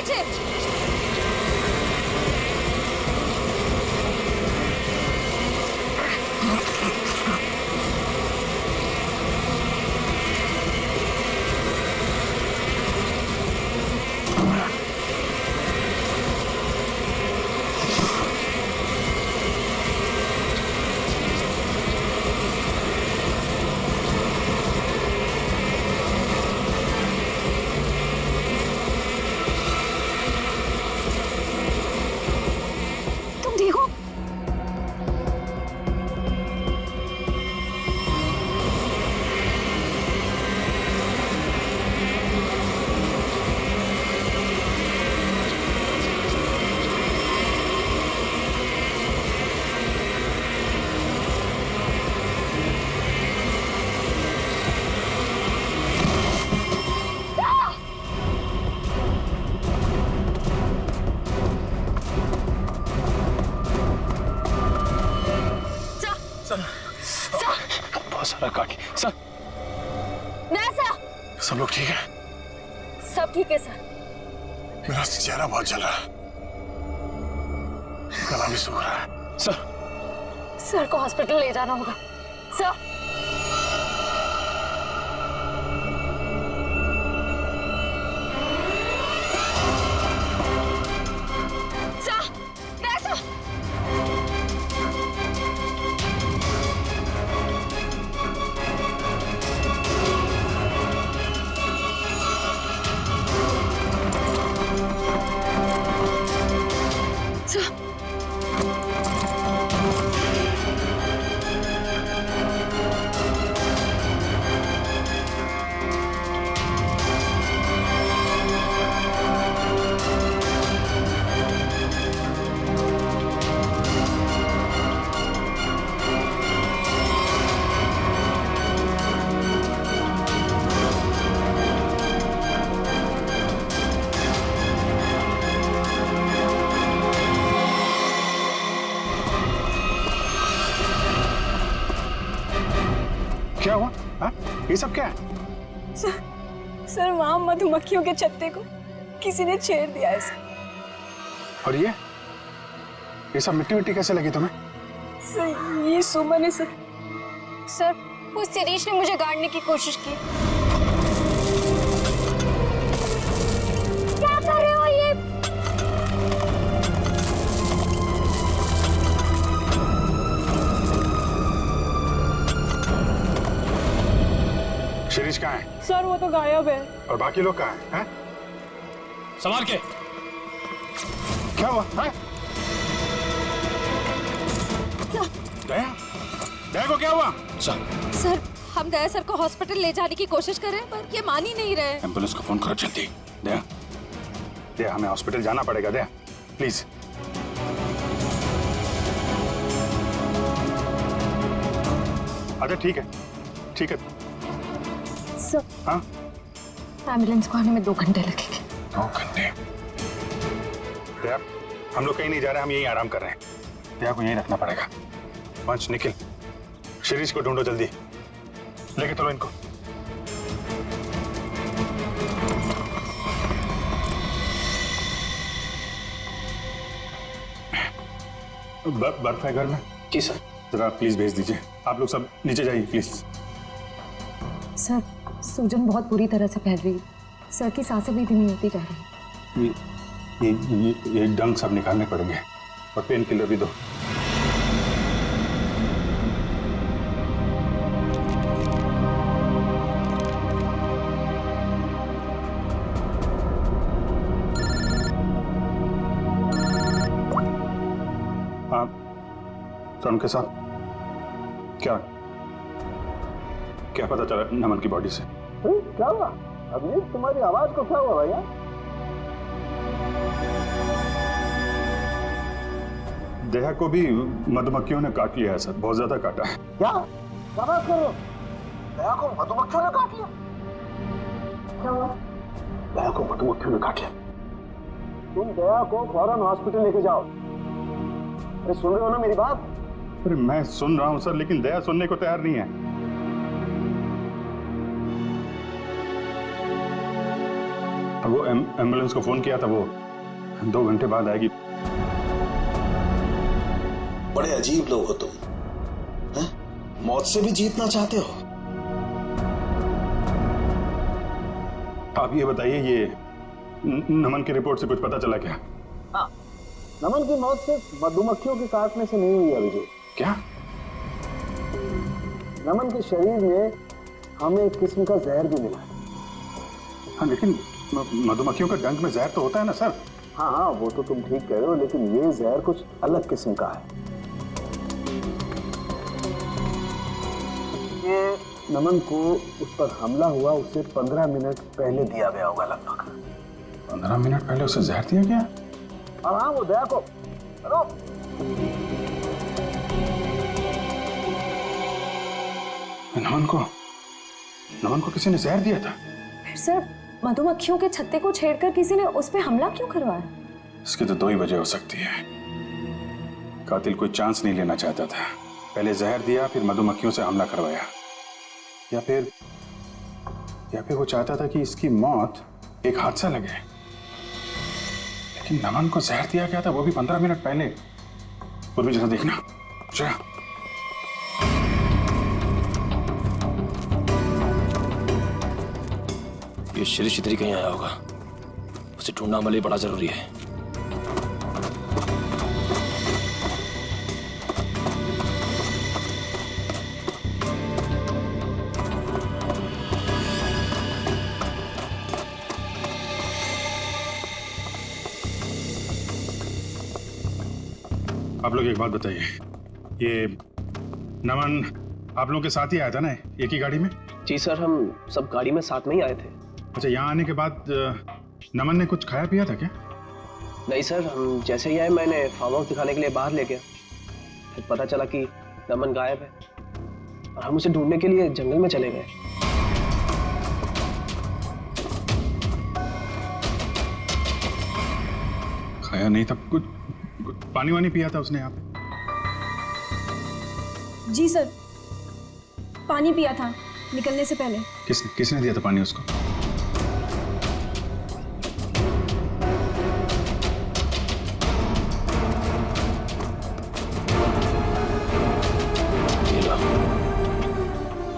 Positive. बहुत सारा काट सर। सब लोग ठीक है? सब ठीक है सर। मेरा चेहरा बहुत जल रहा है, गला भी सूख रहा है। सर को हॉस्पिटल ले जाना होगा सर। क्या हुआ? हाँ? ये सब क्या है? सर वहां मधुमक्खियों के छत्ते को किसी ने छेड़ दिया है सर। और ये सब मिट्टी मिट्टी कैसे लगी तुम्हें? सर ये सुमन है सर। सर उस शिरीष ने मुझे गाड़ने की कोशिश की। क्या कर रहे हो ये? शिरीष कहाँ है? सर वो तो गायब है। और बाकी लोग कहाँ हैं? संभाल के। क्या हुआ? दया? दया को क्या हुआ? सर हम दया सर को हॉस्पिटल ले जाने की कोशिश कर रहे हैं पर ये मान ही नहीं रहे। एम्बुलेंस को फोन करो जल्दी। दया, दया हमें हॉस्पिटल जाना पड़ेगा। दया प्लीज। अच्छा ठीक है, ठीक है। सर हाँ? एम्बुलेंस को आने में 2 घंटे लगेंगे। 2 घंटे? दया हम लोग कहीं नहीं जा रहे, हम यहीं आराम कर रहे हैं। दया को यहीं रखना पड़ेगा। पंच निखिल, शिरीष को ढूंढो जल्दी, लेके चलो इनको। बर्फ है घर में? जी सर। जरा प्लीज भेज दीजिए। आप लोग सब नीचे जाइए प्लीज। सर सूजन बहुत बुरी तरह से फैल रही है। सर की सांसें भी धीमी होती जा रही है। ये डंक सब निकालने पड़ेंगे और पेन किलर भी दो। आप सर के साथ क्या पता चला नमन की बॉडी से? क्या हुआ? अभी तुम्हारी आवाज को क्या हुआ भैया? दया को भी मधुमक्खियों ने काट लिया है सर, बहुत ज्यादा काटा है। क्या बात कर रहे हो? दया को मधुमक्खियों ने काट लिया? क्या हुआ? दया को मधुमक्खियों ने काट लिया। तुम दया को फौरन हॉस्पिटल लेके जाओ। अरे सुन रहे हो ना मेरी बात? अरे मैं सुन रहा हूं सर, लेकिन दया सुनने को तैयार नहीं है। वो एम्बुलेंस को फोन किया था, वो 2 घंटे बाद आएगी। बड़े अजीब लोग हो तुम, हैं? मौत से भी जीतना चाहते हो। आप ये बताइए, ये नमन की रिपोर्ट से कुछ पता चला क्या? नमन की मौत सिर्फ मधुमक्खियों के काटने से नहीं हुई अभिजीत। क्या? नमन के शरीर में हमें एक किस्म का जहर भी मिला है। हाँ, लेकिन मधुमक्खियों का डंक में जहर तो होता है ना सर? हाँ हाँ, वो तो तुम ठीक कह रहे हो, लेकिन ये जहर कुछ अलग किस्म का है। ये नमन को उस पर हमला हुआ उससे 15 मिनट पहले दिया गया होगा लगभग। 15 मिनट पहले उसे जहर दिया गया? और हाँ, वो दया को हेलो, नमन को किसी ने जहर दिया था? फिर सर मधुमक्खियों के छत्ते को छेड़कर किसी ने उस पे हमला क्यों करवाया? इसकी तो 2 ही वजह हो सकती है। कातिल कोई चांस नहीं लेना चाहता था, पहले जहर दिया फिर मधुमक्खियों से हमला करवाया, या फिर वो चाहता था कि इसकी मौत एक हादसा लगे। लेकिन नमन को जहर दिया गया था, वो भी 15 मिनट पहले। पूर्वी जरा देखना जरा। ये शिरीष इधर ही कहीं आया होगा, उसे ढूंढना हमारे लिए बड़ा जरूरी है। आप लोग एक बात बताइए, ये नमन आप लोगों के साथ ही आया था ना, एक ही गाड़ी में? जी सर, हम सब गाड़ी में साथ में ही आए थे। अच्छा, यहाँ आने के बाद नमन ने कुछ खाया पिया था क्या? नहीं सर, हम जैसे ही आए मैंने फार्म हाउस दिखाने के लिए बाहर ले गया, फिर पता चला कि नमन गायब है और हम उसे ढूंढने के लिए जंगल में चले गए। खाया नहीं था, कुछ पानी वानी पिया था उसने यहाँ पे? जी सर, पानी पिया था निकलने से पहले। किसने दिया था पानी उसको?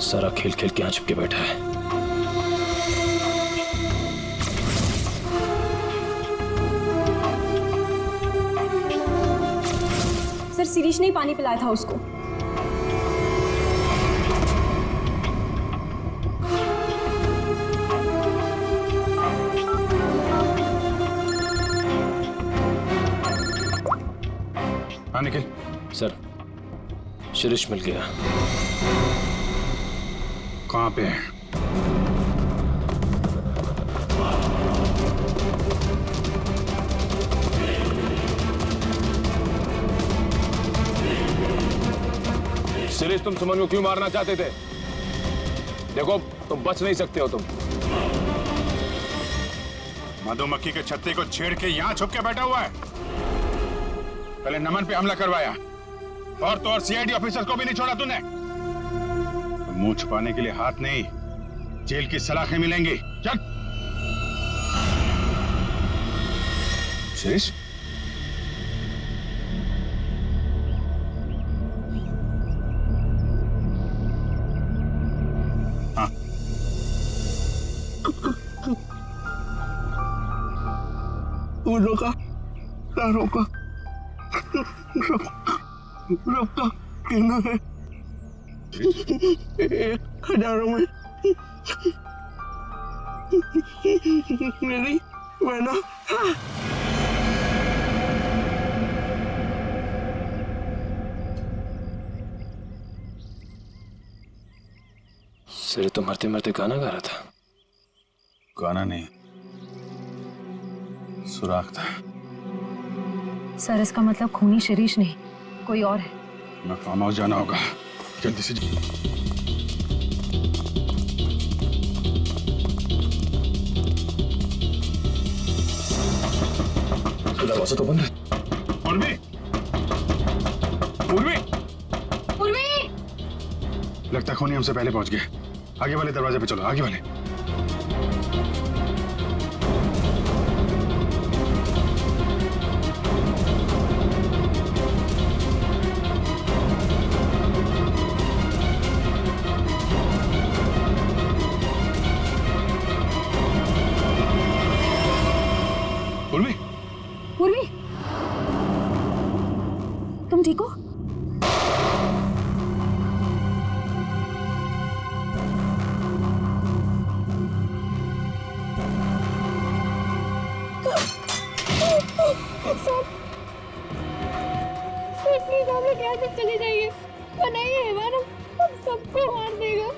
सारा खेल खेल के यहाँ छिपके बैठा है। सर शिरीष ने ही पानी पिलाया था उसको। हाँ निखिल। सर, शिरीष मिल गया। कहाँ पे है? शिरीष, तुम सुमन को क्यों मारना चाहते थे? देखो, तुम बच नहीं सकते हो। तुम मधुमक्खी के छत्ते को छेड़ के यहाँ छुप के बैठा हुआ है। पहले नमन पे हमला करवाया और तो और सीआईडी ऑफिसर को भी नहीं छोड़ा तूने। तो मुंह छुपाने के लिए हाथ नहीं, जेल की सलाखें मिलेंगी। चल शिरीष। हाँ, रोका कहना है 1000 में मेरी बहना। सिरे तो मरते मरते गाना गा रहा था। गाना नहीं, सुराग था। सर इसका मतलब खूनी शिरीष नहीं, कोई और है। मैं फार्म हाउस जाना होगा, जल्दी से। दरवाजा तो बंद है। पूर्वी, पूर्वी, पूर्वी! लगता है खूनी हमसे पहले पहुंच गए। आगे वाले दरवाजे पे चलो, आगे वाले। पूर्वी, तुम ठीक हो? प्लीज हम लोग यहाँ से चले जाइए, वरना ये हैवान हम सबको मार देगा।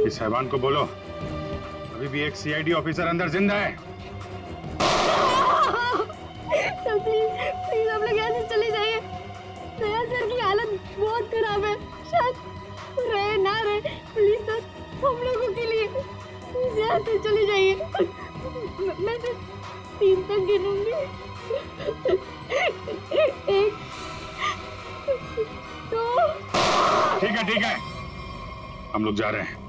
इस हैवान को बोलो अभी भी एक सीआईडी ऑफिसर अंदर जिंदा है। सर प्लीज हम लोग यहाँ से चले जाइए। दया सर की हालत बहुत खराब है, शायद रहे ना रहे। प्लीज सर हम लोगों के लिए प्लीज यहाँ से चले जाइए। मैं सिर्फ 3 तक गिनूंगी। 1 2। ठीक है हम लोग जा रहे हैं।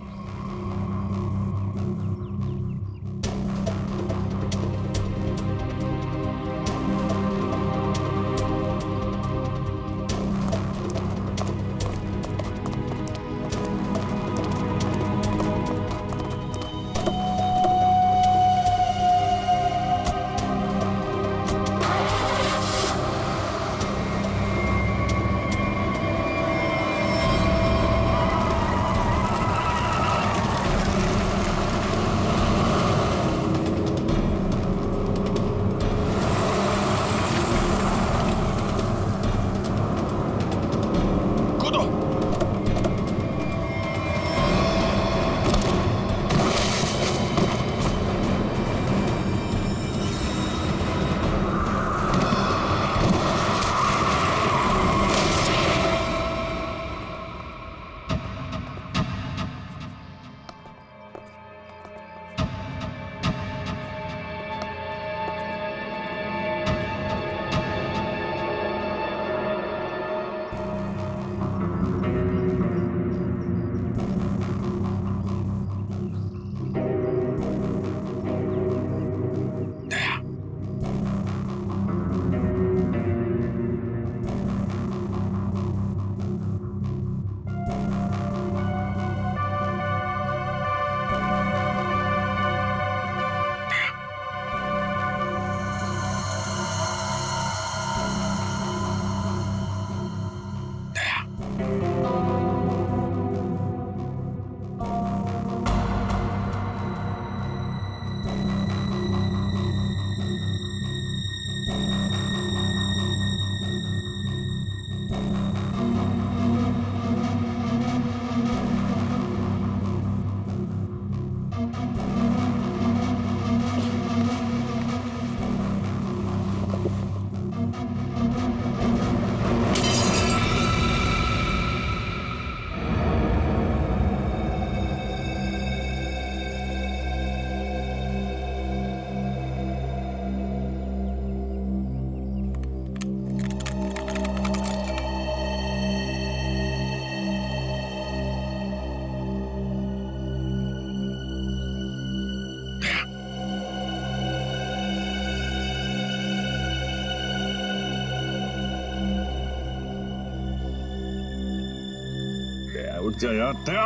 उठ जा यार। दया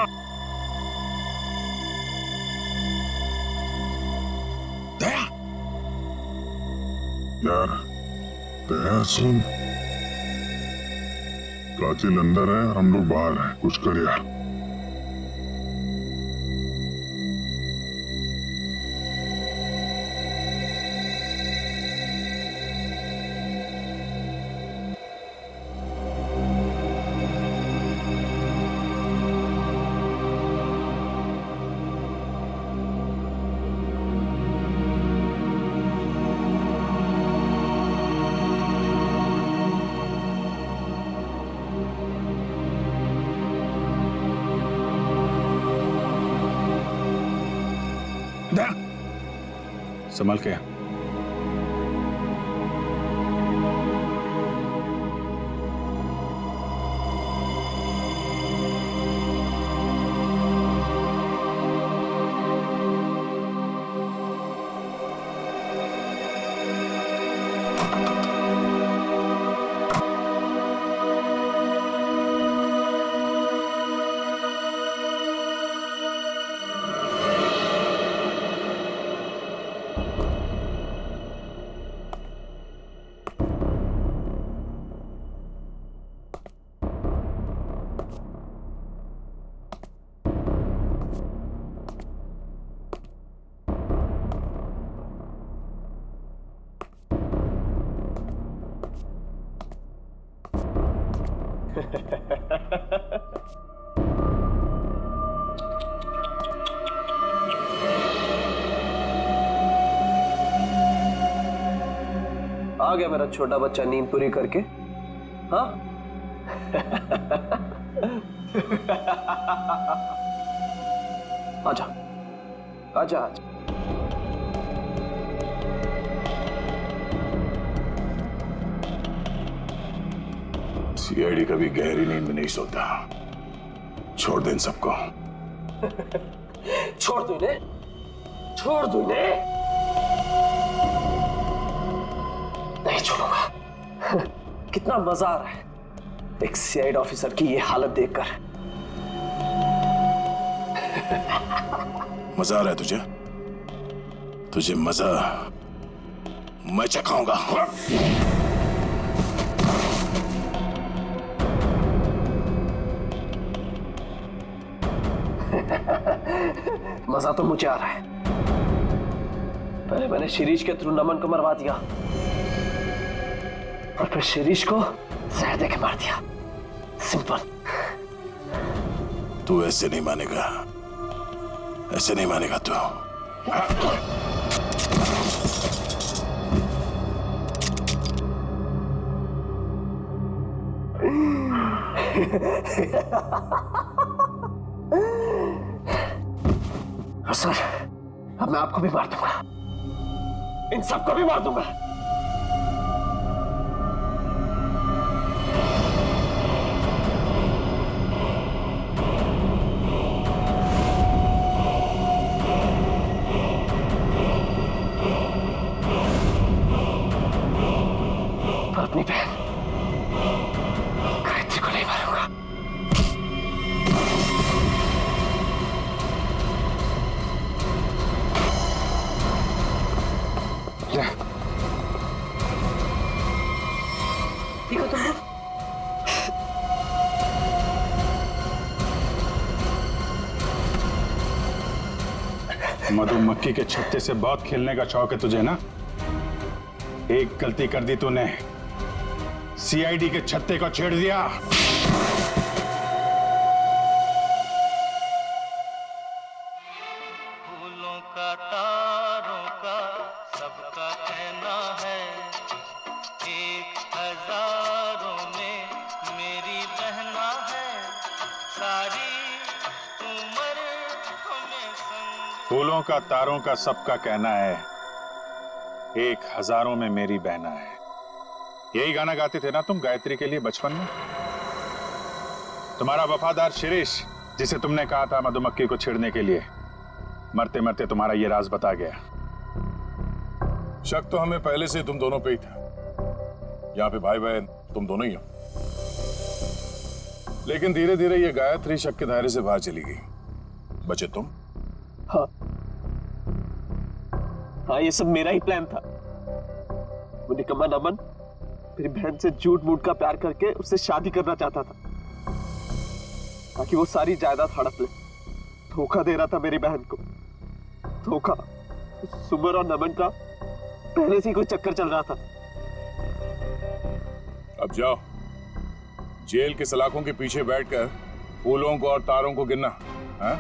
दया यार, दया सुन, प्राचीन अंदर है, हम लोग बाहर हैं, कुछ कर यार। संभल के। आ गया मेरा छोटा बच्चा नींद पूरी करके। हाँ आजा आजा आजा। सीआईडी कभी गहरी नींद में नहीं सोता। छोड़ दे इन सबको। छोड़ दो इन्हें, छोड़ दो इन्हें। नहीं छोड़ूंगा। कितना मजा आ रहा है एक सीआईडी ऑफिसर की ये हालत देखकर। मजा आ रहा है तुझे? तुझे मजा मैं चखाऊंगा। मजा तो मुझे आ रहा है। पहले मैंने शिरीष के थ्रू नमन को मरवा दिया और फिर शिरीष को जहर देके मार दिया। सिंपल। तू ऐसे नहीं मानेगा, ऐसे नहीं मानेगा तू। सर, अब मैं आपको भी मार दूंगा, इन सबको भी मार दूंगा। पर अपनी बहन गायत्री को नहीं मारूंगा। ठीक हो तुम लोग? मधुमक्खी के छत्ते से बहुत खेलने का शौक है तुझे ना? एक गलती कर दी तूने, सीआईडी के छत्ते को छेड़ दिया। फूलों का तारों का सबका कहना है, एक हजारों में मेरी बहना है, सारी उम्र हमें संग। फूलों का तारों का सबका कहना है, एक हजारों में मेरी बहना है। यही गाना गाते थे ना तुम गायत्री के लिए बचपन में? तुम्हारा वफादार शिरीष, जिसे तुमने कहा था मधुमक्खी को छेड़ने के लिए, मरते मरते तुम्हारा ये राज बता गया। शक तो हमें पहले से तुम दोनों पे ही था। यहाँ पे भाई बहन तुम दोनों ही हो। लेकिन धीरे धीरे ये गायत्री शक के दायरे से बाहर चली गई। बचे तुम। हाँ हाँ, ये सब मेरा ही प्लान था। वो निकम्मा नमन मेरी बहन से झूठ मूठ का प्यार करके उससे शादी करना चाहता था ताकि वो सारी जायदाद हड़प ले। धोखा दे रहा था मेरी बहन को। धोखा। सुमर और नमन का पहले से ही कोई चक्कर चल रहा था। अब जाओ, जेल के सलाखों के पीछे बैठकर फूलों को और तारों को गिनना। हाँ?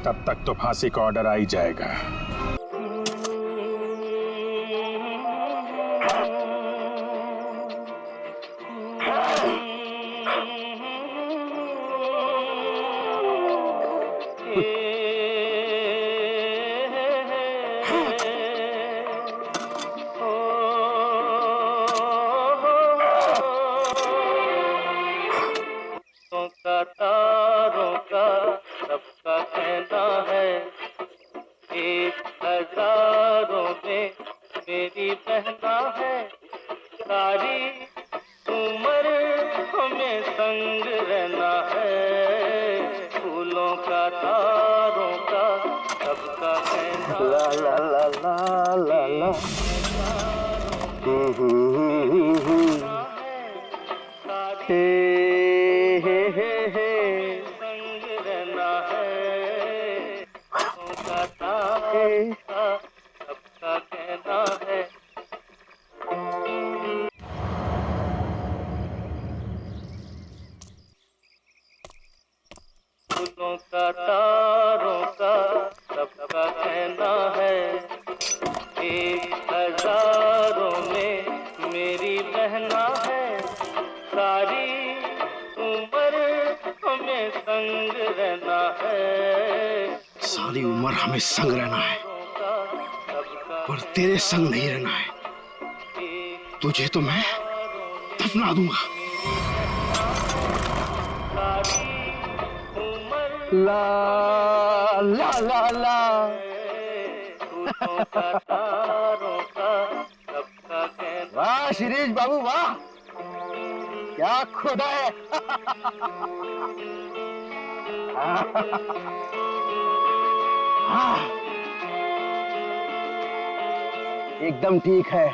तब तक तो फांसी का ऑर्डर आ ही जाएगा। तारों का सबका कहना है, एक हजारों में मेरी बहना है, सारी उम्र हमें संग रहना है। फूलों का तारों का सबका कहना। ला ला ला ला ला ला। संग रहना है, सबका कहना है। हजारों में मेरी बहना है, सारी उम्र हमें संग रहना है। सारी उम्र हमें संग रहना है, पर तेरे संग नहीं रहना है। तुझे तो मैं दफना दूंगा। ला ला ला ला। वाह शिरीष बाबू वाह, क्या खुदा है। एकदम ठीक है।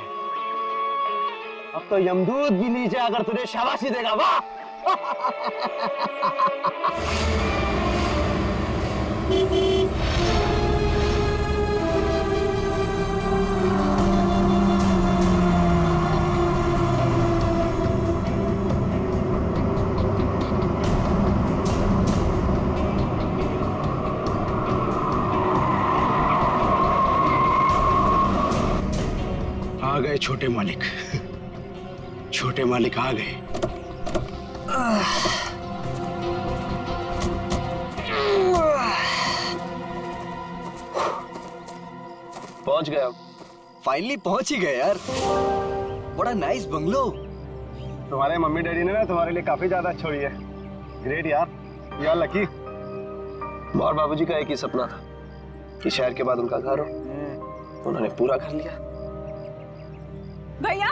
अब तो यमदूत भी नीचे आकर तुझे शाबाशी देगा। वाह। आ गए छोटे मालिक, छोटे मालिक आ गए। पहुंच गए। फाइनली पहुंच ही गए यार। बड़ा नाइस बंगलो। तुम्हारे मम्मी डैडी ने ना तुम्हारे लिए काफी ज्यादा छोड़ी है। ग्रेट यार, यार लकी। और बाबूजी का एक ही सपना था कि शहर के बाद उनका घर हो, उन्होंने पूरा कर लिया। भैया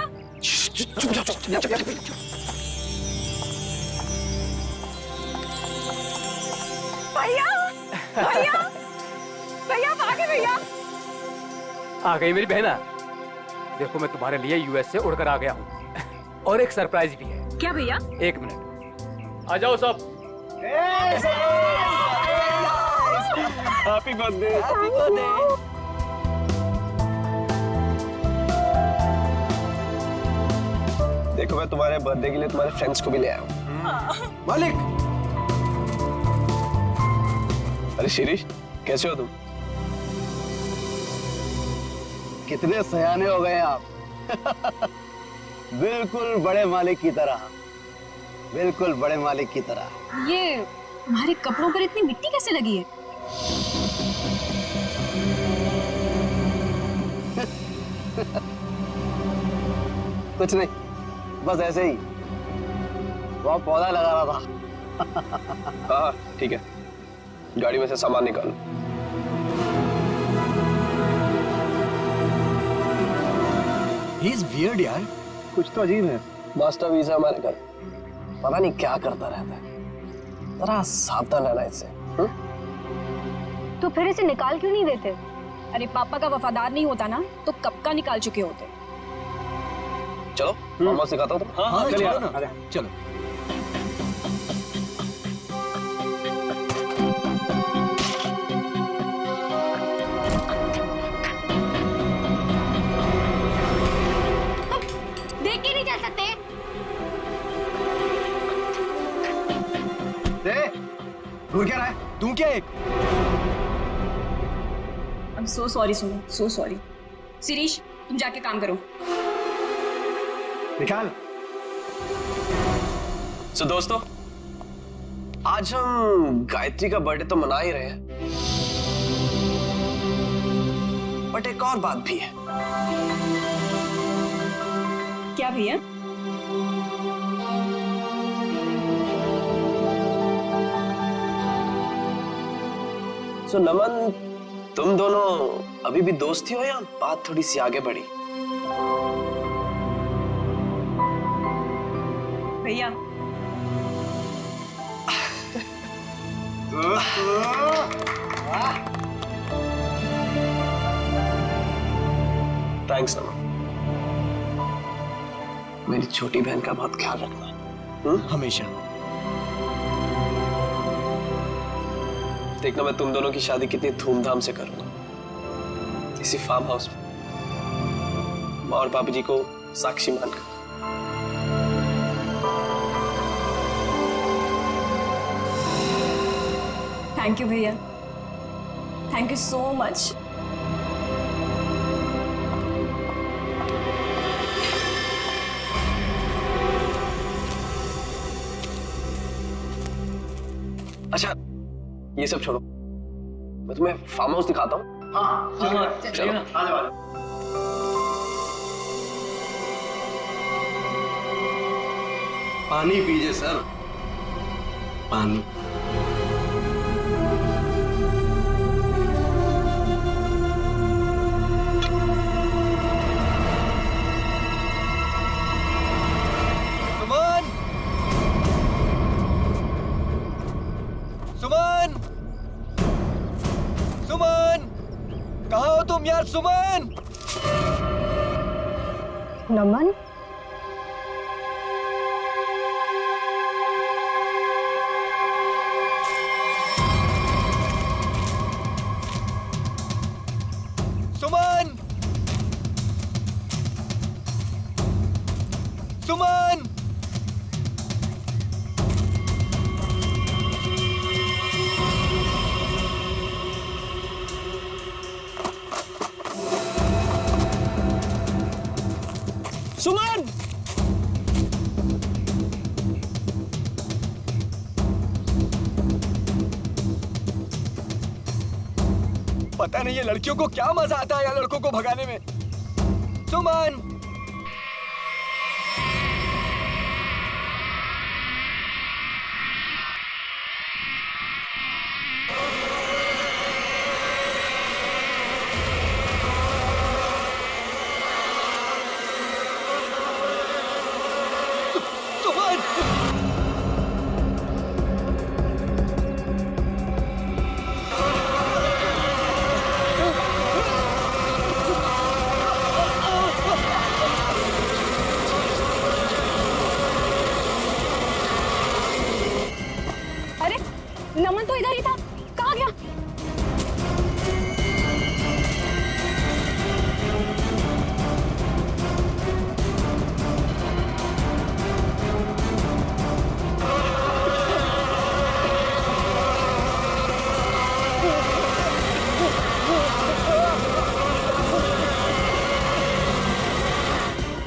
भैया भैया भैया भागे भैया। आ गई मेरी बहना। देखो मैं तुम्हारे लिए यूएस से उड़कर आ गया हूँ और एक सरप्राइज भी है। क्या भैया? एक मिनट, आ जाओ सब। Happy birthday. Happy birthday. देखो मैं तुम्हारे बर्थडे के लिए तुम्हारे फ्रेंड्स को भी ले आया हूँ। मालिक। अरे शिरीष, कैसे हो तुम? कितने सयाने हो गए आप। बिल्कुल बड़े मालिक की तरह, बिल्कुल बड़े मालिक की तरह। ये तुम्हारे कपड़ों पर इतनी मिट्टी कैसे लगी है? कुछ नहीं, बस ऐसे ही वो पौधा लगा रहा था। हाँ ठीक है, गाड़ी में से सामान निकालो। He is weird यार। कुछ तो अजीब है। मास्टर वीजा हमारे घर, पता नहीं क्या करता रहता है। जरा सावधान रहना इससे। तो फिर इसे निकाल क्यों नहीं देते? अरे पापा का वफादार नहीं होता ना तो कब का निकाल चुके होते। चलो मामा सिखाता हूँ। हाँ चलो ना, चलो। देख के नहीं चल सकते? दूर क्या रहा है? तू क्या एक? I'm so sorry सुनो, so sorry। शिरीष तुम जाके काम करो। निकाल। So दोस्तों, आज हम गायत्री का बर्थडे तो मना ही रहे हैं, बट एक और बात भी है। क्या भैया? So नमन, तुम दोनों अभी भी दोस्ती हो या बात थोड़ी सी आगे बढ़ी? भैया थैंक्स नमन। मेरी छोटी बहन का बहुत ख्याल रखना। हमेशा। देखना मैं तुम दोनों की शादी कितनी धूमधाम से करूंगा, इसी फार्म हाउस में, माँ और पापा जी को साक्षी मानकर। थैंक यू भैया, थैंक यू सो मच। अच्छा ये सब छोड़ो, मैं तुम्हें फार्म हाउस दिखाता हूँ। हाँ चलो। पानी पीजिए सर, पानी। सुमन, सुमन, सुमन, कहाँ हो तुम यार? सुमन। नमन, सुमन, सुमन। सुमन! पता नहीं ये लड़कियों को क्या मजा आता है यार लड़कों को भगाने में। सुमन! सुमन! अरे नमन तो इधर ही था, कहाँ गया?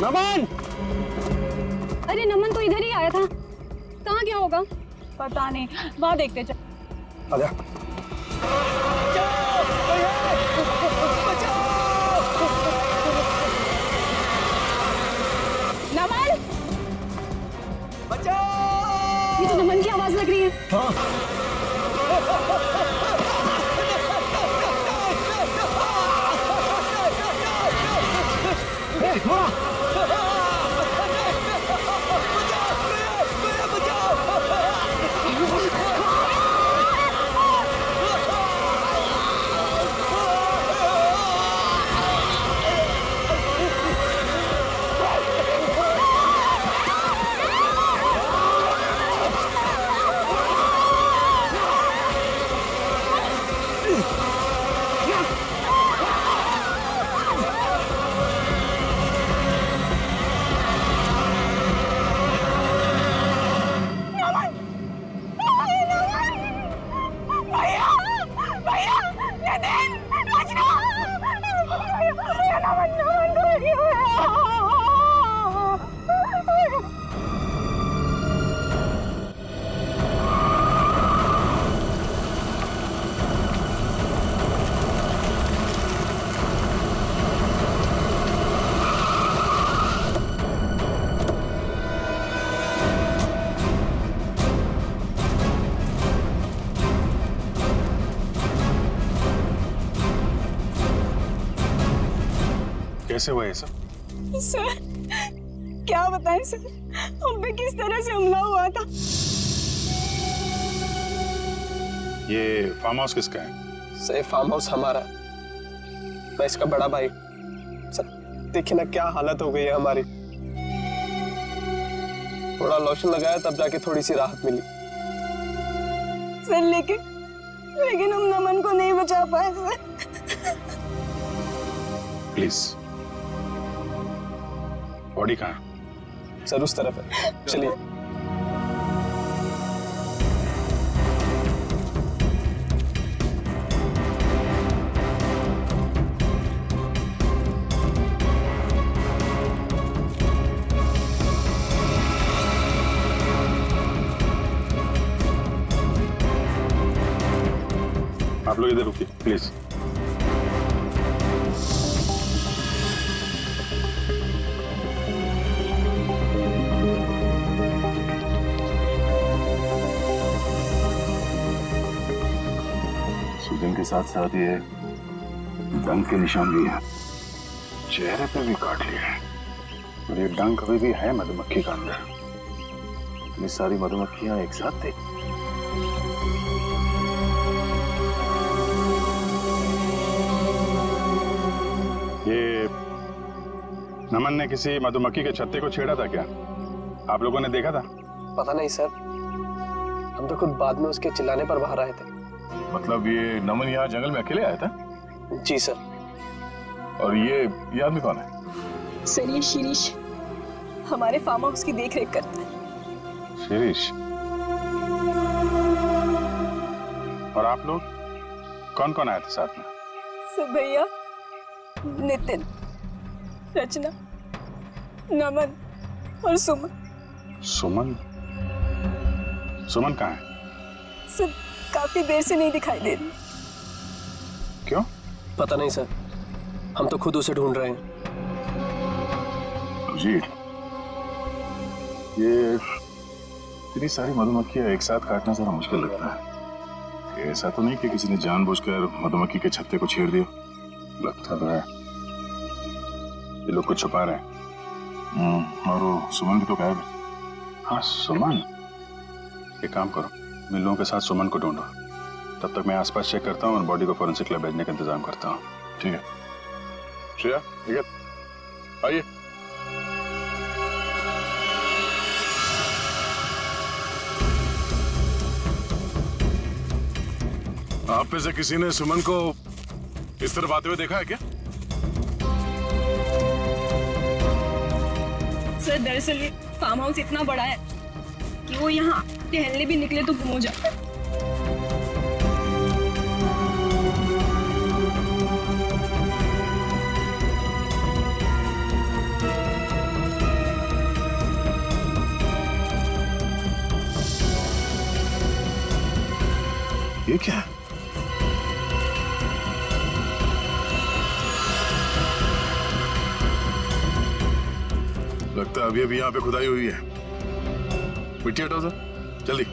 नमन! अरे नमन तो इधर ही आया था, कहाँ गया होगा? पता नहीं, वहाँ देखते चल। आजा। नमन! बचाओ! ये तो नमन की आवाज लग रही है। हाँ। कैसे हुआ ये सब? सर क्या बताएं सर, हम पे किस तरह से हमला हुआ था। ये फार्म हाउस किसका है? सर फार्म हाउस हमारा है, मैं इसका बड़ा भाई। सर देखिए ना क्या हालत हो गई है हमारी। थोड़ा लोशन लगाया तब जाके थोड़ी सी राहत मिली। सर लेकिन हम नमन को नहीं बचा पाए सर। प्लीज, बॉडी कहाँ है? सर उस तरफ है, चलिए। आप लोग इधर रुकिए प्लीज। सूजन के साथ साथ ये डंक के निशान भी है, चेहरे पे भी काट लिए हैं। और ये डंक अभी भी है मधुमक्खी का अंदर। ये सारी मधुमक्खियां एक साथ थी। ये नमन ने किसी मधुमक्खी के छत्ते को छेड़ा था क्या? आप लोगों ने देखा था? पता नहीं सर, हम तो खुद बाद में उसके चिल्लाने पर बाहर आए थे। मतलब ये नमन यहाँ जंगल में अकेले आया था? जी सर। और ये आदमी कौन है? सर ये शिरीष हमारे फार्म हाउस की देख रेख करता है। शिरीष? और आप लोग कौन कौन आए थे साथ में? सर भैया, नितिन, रचना, नमन और सुमन। सुमन? सुमन कहाँ है? सर काफी देर से नहीं दिखाई दे रही। क्यों? पता नहीं सर, हम तो खुद उसे ढूंढ रहे हैं। जी, ये इतनी सारी मधुमक्खियां एक साथ काटना जरा मुश्किल लगता है। ये ऐसा तो नहीं कि किसी ने जानबूझकर मधुमक्खी के छत्ते को छेड़ दिया? लगता तो है ये लोग कुछ छुपा रहे हैं। और वो सुमन भी तो गायब है। हाँ सुमन, एक काम करो, मैं लोगों के साथ सुमन को ढूंढो, तब तक मैं आसपास चेक करता हूँ और बॉडी को फोरेंसिक लैब भेजने का इंतजाम करता हूँ। ठीक है श्रेया, ठीक है, आइए। आप में से किसी ने सुमन को इस तरफ आते हुए देखा है क्या? सर दरअसल ये फार्म हाउस इतना बड़ा है कि वो यहाँ टहलने भी निकले तो गुम हो जाता है। ये क्या है? लगता है अभी अभी यहाँ पे खुदाई हुई है। मिट्टी हटाओ सर, जल्दी।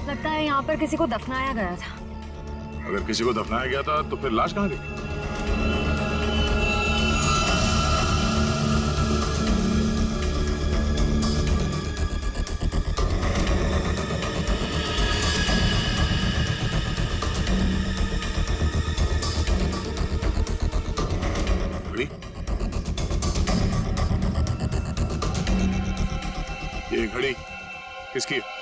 लगता है यहाँ पर किसी को दफनाया गया था। अगर किसी को दफनाया गया था तो फिर लाश कहाँ गई? घड़ी? ये घड़ी किसकी है?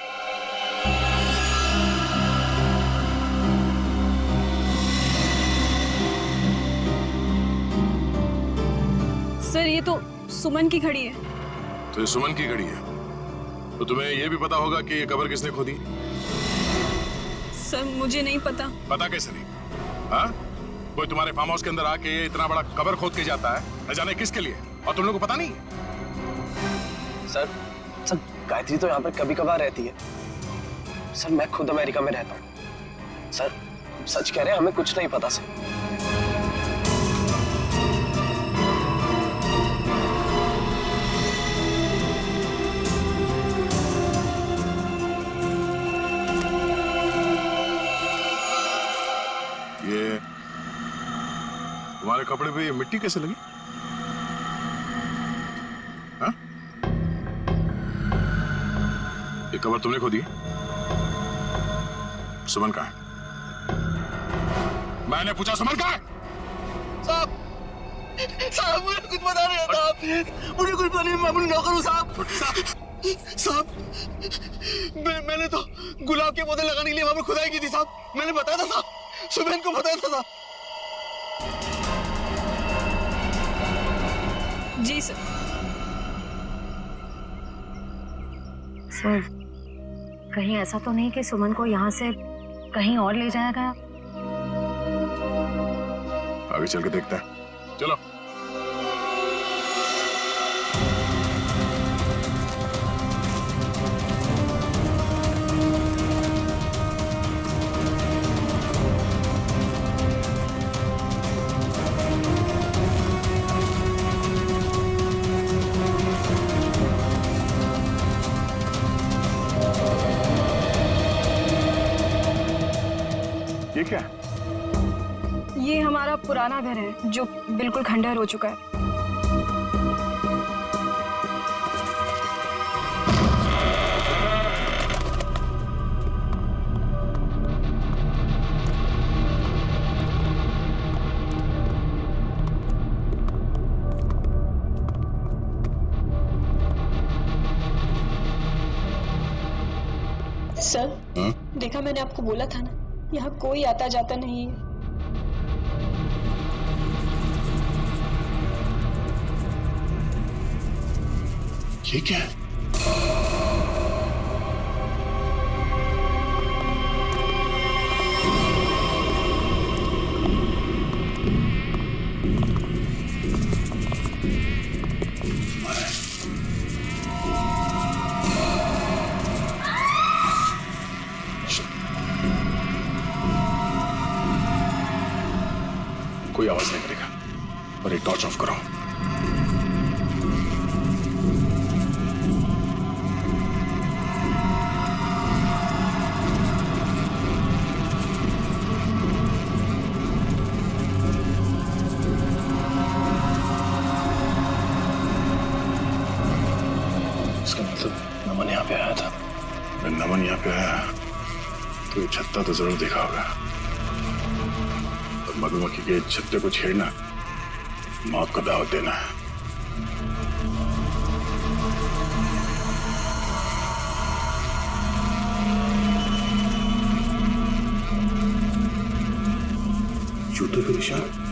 सर ये तो सुमन की घड़ी है। तो ये सुमन की घड़ी है, तो तुम्हें यह भी पता होगा कि ये कब्र किसने खोदी? सर मुझे नहीं पता। पता कैसे नहीं? हाँ? कोई तुम्हारे फार्म हाउस के अंदर आके इतना बड़ा कब्र खोद के जाता है, न जाने किसके लिए, और तुम लोगों को पता नहीं? सर गायत्री तो यहाँ पर कभी कभार रहती है। सर मैं खुद अमेरिका में रहता हूँ। सर सच कह रहे हैं, हमें कुछ नहीं पता सर। ये तुम्हारे कपड़े पे ये मिट्टी कैसे लगी? हाँ? ये कब्र तुमने खोदी है? सुमन कहाँ है? मैंने पूछा सुमन कहाँ है? साहब मुझे कुछ पता नहीं होता। मुझे कुछ पता नहीं, मैं अपनी नौकर हूँ साहब। साहब मैंने तो गुलाब के पौधे लगाने के लिए वहां पर खुदाई की थी साहब। मैंने बताया था साहब, सुबह इनको बताया था साहब। जी सर। सर, कहीं ऐसा तो नहीं कि सुमन को यहाँ से कहीं और ले जाया गया? आगे चल के देखते हैं, चलो। ये क्या है? ये हमारा पुराना घर है जो बिल्कुल खंडहर हो चुका है। सर, देखा मैंने आपको बोला था ना, यहाँ कोई आता जाता नहीं है। ये क्या है? कोई आवाज नहीं करेगा, और ये टॉर्च ऑफ करो। इसका मतलब नमन यहाँ पे आया था। अगर नमन यहाँ पे आया तो ये छत्ता तो जरूर देखा होगा। मधुमक्खी के छत्ते को छेड़ना मौत को दावत देना है। जूते के निशान।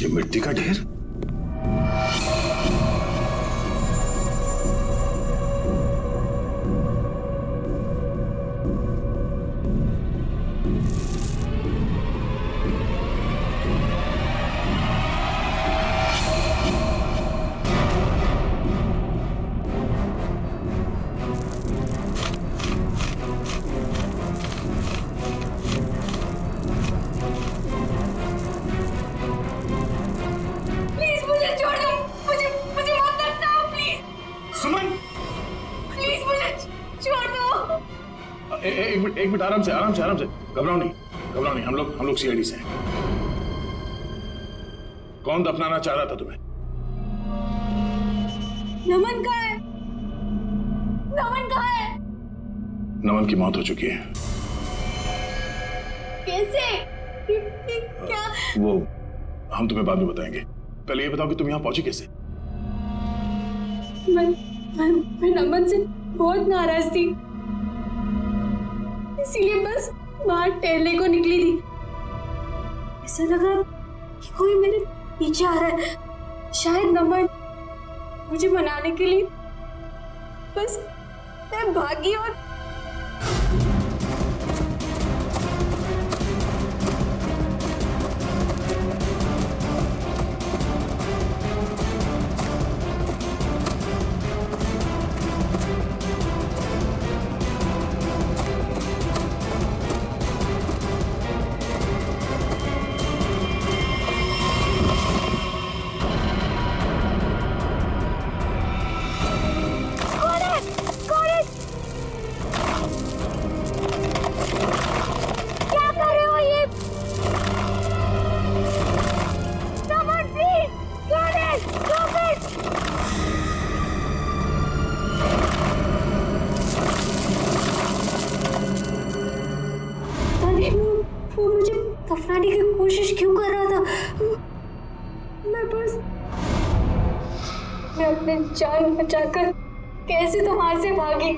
ये मिट्टी का ढेर। एक मिनट, आराम से घबराओ नहीं। हम लोग सीआईडी से हैं। कौन दफनाना चाह रहा था तुम्हें? नमन कहाँ है? नमन की मौत हो चुकी है। कैसे? क्या? वो हम तुम्हें बाद में बताएंगे। पहले ये बताओ कि तुम यहाँ पहुंची कैसे? मैं नमन से बहुत नाराज थी, इसीलिए बस बाहर टहलने को निकली थी। ऐसा लगा कि कोई मेरे पीछे आ रहा है, शायद नमन मुझे मनाने के लिए। बस मैं भागी और दफनाने की कोशिश क्यों कर रहा था? मैं अपनी जान बचाकर कैसे तो वहां से भागी।